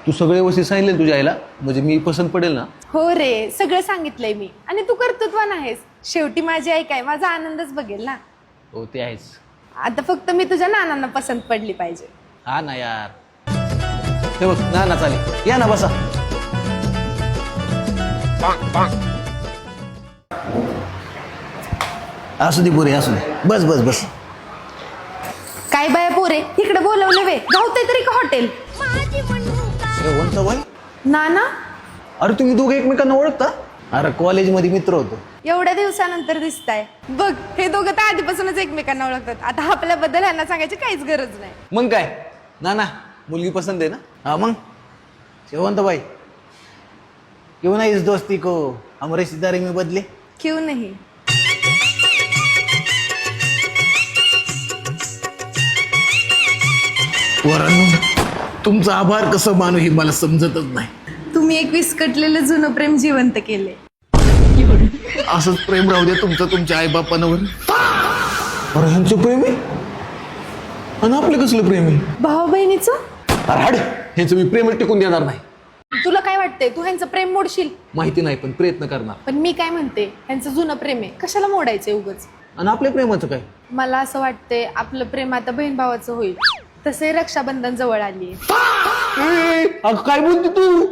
तू सगळे व्यवस्थित सांगितले तुझ्या आईला, म्हणजे मी पसंत पडेल ना? हो रे, सगळं सांगितलंय मी. आणि तू कर्तृत्वान आहेस. शेवटी माझी आई काय, माझा आनंदच बघेल ना. हो ते आहेच. आता फक्त मी तुझ्या नानांना पसंत पडली पाहिजे. हा ना यार. हे बघ ना चालेल, या ना बसा. असू दे पोरे, असू दे. बस बस बस. काय बाया पोरे, इकडे बोलवलं वे, गावते तरी का हॉटेल? कोणतं बाई? नाना, अरे तुम्ही दोघे एकमेकांना ओळखता? अरे कॉलेजमध्ये मित्र होतो. एवढ्या दिवसानंतर दिसताय बघ. हे दोघं तर आधीपासूनच एकमेकांना ओळखतात. आता आपल्याबद्दल यांना सांगायची काहीच गरज नाही. मग काय ना मुलगी पसंत आहे ना? हा मग शेवंत भाई, क्यों नहीं इस दोस्ती को हम रिश्तेदारी में बदले? क्यों नाही? तुमचा आभार कसं मानू हे मला समजतच नाही. तुम्ही एक विस्कटलेलं जुनं प्रेम जिवंत केले. असंच प्रेम राहू दे तुमचं तुमच्या आई बापांवर. अरे ह्यांचं प्रेम आहे आणि आपलं कसलं प्रेम आहे? भाऊ बहिणीचं. अरे हाड, ह्याचं मी प्रेम टिकून देणार नाही. तुला काय वाटतंय, तू ह्यांचं प्रेम मोडशील? माहिती नाही पण प्रयत्न करणार. पण मी काय म्हणते, ह्यांचं जुनं प्रेम आहे, कशाला मोडायचंय उगाच? आणि आपल्या प्रेमाचं काय? मला असं वाटतंय आपलं प्रेम आता बहीण भावाचं होईल. तसे रक्षाबंधन जवळ आलीये. काय बोलते तू?